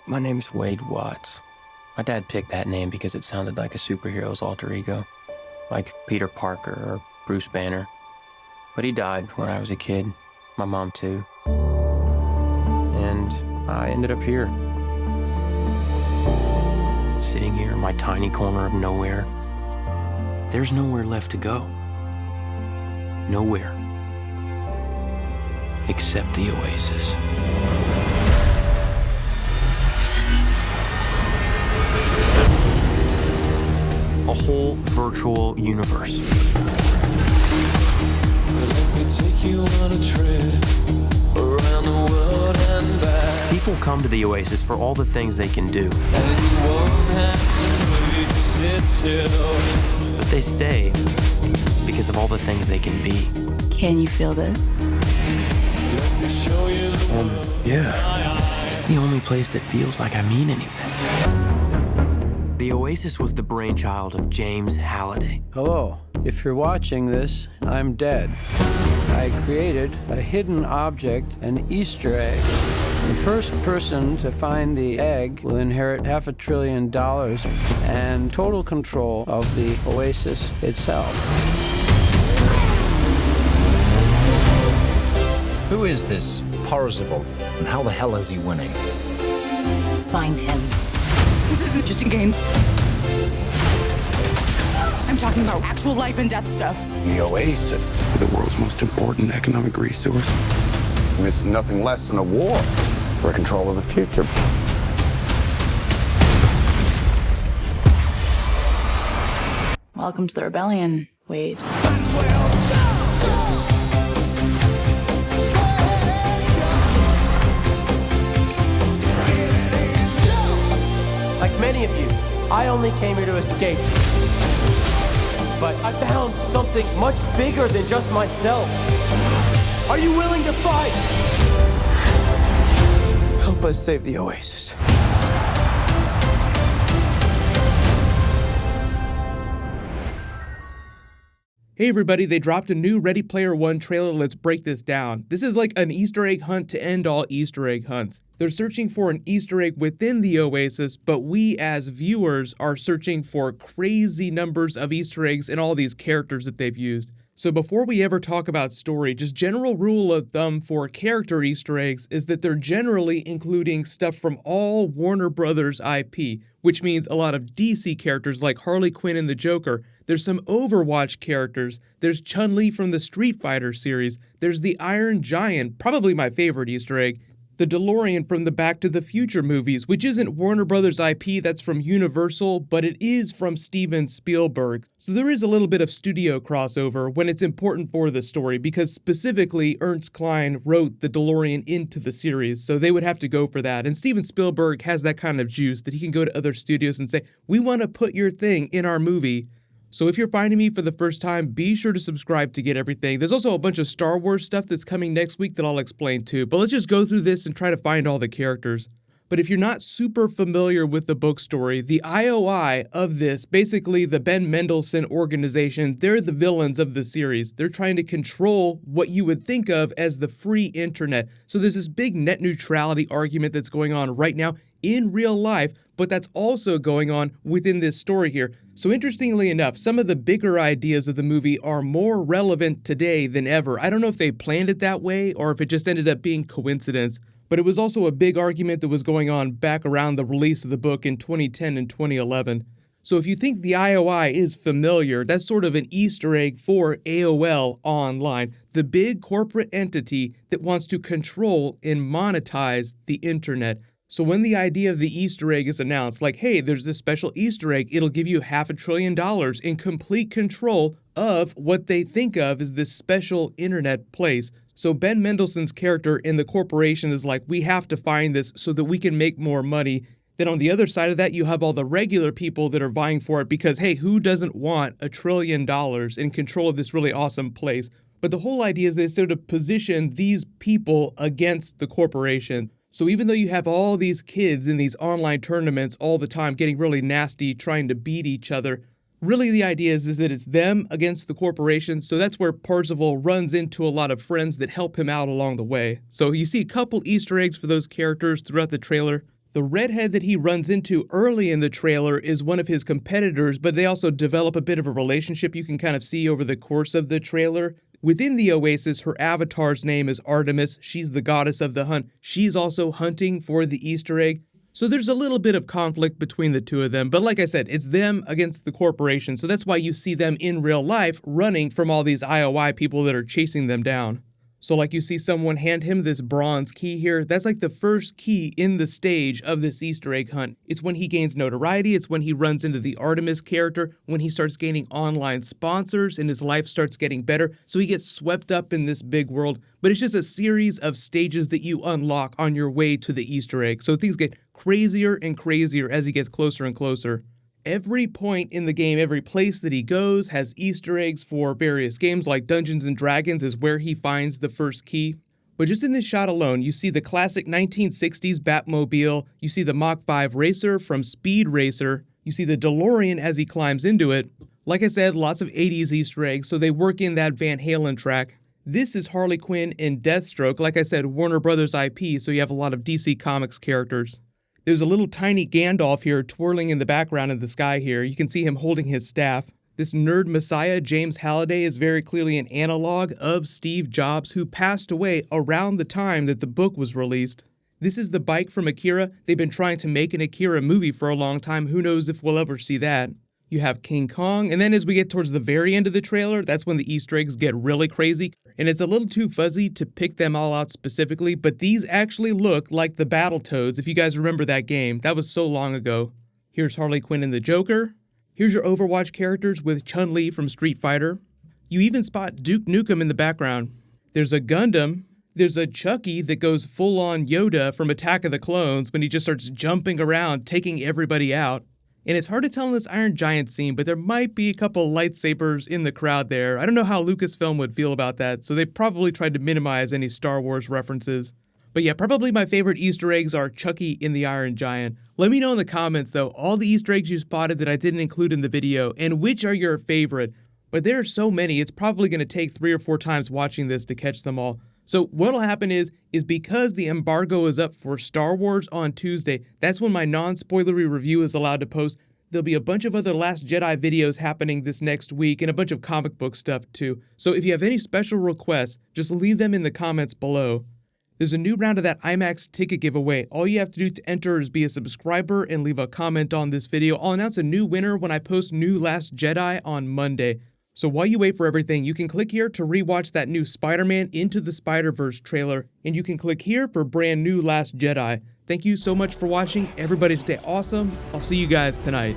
My name's Wade Watts. My dad picked that name because it sounded like a superhero's alter ego, like Peter Parker or Bruce Banner. But he died when I was a kid, my mom too. And I ended up here. Sitting here in my tiny corner of nowhere. There's nowhere left to go. Nowhere. Except the Oasis. A whole virtual universe. Let me take you on a trip around the world and back. People come to the Oasis for all the things they can do. And you won't have to wait to sit still. But they stay because of all the things they can be. Can you feel this? Let me show you the world. Yeah. It's the only place that feels like I mean anything. The Oasis was the brainchild of James Halliday. Hello. If you're watching this, I'm dead. I created a hidden object, an Easter egg. The first person to find the egg will inherit $500 billion and total control of the Oasis itself. Who is this Parzival, and how the hell is he winning? Find him. This isn't just a game. I'm talking about actual life and death stuff. The Oasis. The world's most important economic resource. This is nothing less than a war for control of the future. Welcome to the rebellion, Wade. Like many of you, I only came here to escape. But I found something much bigger than just myself. Are you willing to fight? Help us save the Oasis. Hey everybody, they dropped a new Ready Player One trailer. Let's break this down. This is like an Easter egg hunt to end all Easter egg hunts. They're searching for an Easter egg within the Oasis, but we as viewers are searching for crazy numbers of Easter eggs in all these characters that they've used. So before we ever talk about story, just general rule of thumb for character Easter eggs is that they're generally including stuff from all Warner Brothers IP, which means a lot of DC characters like Harley Quinn and the Joker. There's some Overwatch characters, there's Chun-Li from the Street Fighter series, there's the Iron Giant, probably my favorite Easter egg, the DeLorean from the Back to the Future movies, which isn't Warner Brothers IP, that's from Universal, but it is from Steven Spielberg. So there is a little bit of studio crossover when it's important for the story, because specifically Ernst Cline wrote the DeLorean into the series, so they would have to go for that. And Steven Spielberg has that kind of juice that he can go to other studios and say, we want to put your thing in our movie. So if you're finding me for the first time, be sure to subscribe to get everything. There's also a bunch of Star Wars stuff that's coming next week that I'll explain too, but let's just go through this and try to find all the characters. But if you're not super familiar with the book story, the IOI of this, basically the Ben Mendelsohn organization, they're the villains of the series. They're trying to control what you would think of as the free internet. So there's this big net neutrality argument that's going on right now in real life, but that's also going on within this story here. So interestingly enough, some of the bigger ideas of the movie are more relevant today than ever. I don't know if they planned it that way or if it just ended up being coincidence, but it was also a big argument that was going on back around the release of the book in 2010 and 2011. So if you think the IOI is familiar, that's sort of an Easter egg for AOL Online, the big corporate entity that wants to control and monetize the internet. So when the idea of the Easter egg is announced, like, hey, there's this special Easter egg, it'll give you $500 billion in complete control of what they think of as this special internet place. So Ben Mendelsohn's character in the corporation is like, we have to find this so that we can make more money. Then on the other side of that, you have all the regular people that are vying for it because, hey, who doesn't want $1 trillion in control of this really awesome place? But the whole idea is they sort of position these people against the corporation. So even though you have all these kids in these online tournaments all the time getting really nasty, trying to beat each other, really the idea is that it's them against the corporation. So that's where Parzival runs into a lot of friends that help him out along the way. So you see a couple Easter eggs for those characters throughout the trailer. The redhead that he runs into early in the trailer is one of his competitors, but they also develop a bit of a relationship you can kind of see over the course of the trailer. Within the Oasis, her avatar's name is Artemis. She's the goddess of the hunt. She's also hunting for the Easter egg. So there's a little bit of conflict between the two of them, but like I said, it's them against the corporation, so that's why you see them in real life running from all these IOI people that are chasing them down. So like you see someone hand him this bronze key here, that's like the first key in the stage of this Easter egg hunt. It's when he gains notoriety, it's when he runs into the Artemis character, when he starts gaining online sponsors and his life starts getting better, so he gets swept up in this big world. But it's just a series of stages that you unlock on your way to the Easter egg, so things get crazier and crazier as he gets closer and closer. Every point in the game, every place that he goes has Easter eggs for various games, like Dungeons & Dragons is where he finds the first key. But just in this shot alone, you see the classic 1960s Batmobile, you see the Mach 5 Racer from Speed Racer, you see the DeLorean as he climbs into it. Like I said, lots of 80s Easter eggs, so they work in that Van Halen track. This is Harley Quinn in Deathstroke, like I said, Warner Brothers IP, so you have a lot of DC Comics characters. There's a little tiny Gandalf here twirling in the background of the sky here. You can see him holding his staff. This nerd messiah, James Halliday, is very clearly an analog of Steve Jobs, who passed away around the time that the book was released. This is the bike from Akira. They've been trying to make an Akira movie for a long time. Who knows if we'll ever see that. You have King Kong, and then as we get towards the very end of the trailer, that's when the Easter eggs get really crazy. And it's a little too fuzzy to pick them all out specifically, but these actually look like the Battletoads, if you guys remember that game. That was so long ago. Here's Harley Quinn and the Joker. Here's your Overwatch characters with Chun-Li from Street Fighter. You even spot Duke Nukem in the background. There's a Gundam. There's a Chucky that goes full-on Yoda from Attack of the Clones when he just starts jumping around, taking everybody out. And it's hard to tell in this Iron Giant scene, but there might be a couple lightsabers in the crowd there. I don't know how Lucasfilm would feel about that, so they probably tried to minimize any Star Wars references. But yeah, probably my favorite Easter eggs are Chucky in the Iron Giant. Let me know in the comments, though, all the Easter eggs you spotted that I didn't include in the video, and which are your favorite. But there are so many, it's probably going to take 3 or 4 times watching this to catch them all. So what'll happen is because the embargo is up for Star Wars on Tuesday, that's when my non-spoilery review is allowed to post. There'll be a bunch of other Last Jedi videos happening this next week and a bunch of comic book stuff too. So if you have any special requests, just leave them in the comments below. There's a new round of that Imax ticket giveaway. All you have to do to enter is be a subscriber and leave a comment on this video. I'll announce a new winner when I post new Last Jedi on Monday. So while you wait for everything, you can click here to rewatch that new Spider-Man Into the Spider-Verse trailer, and you can click here for brand new Last Jedi. Thank you so much for watching. Everybody stay awesome. I'll see you guys tonight.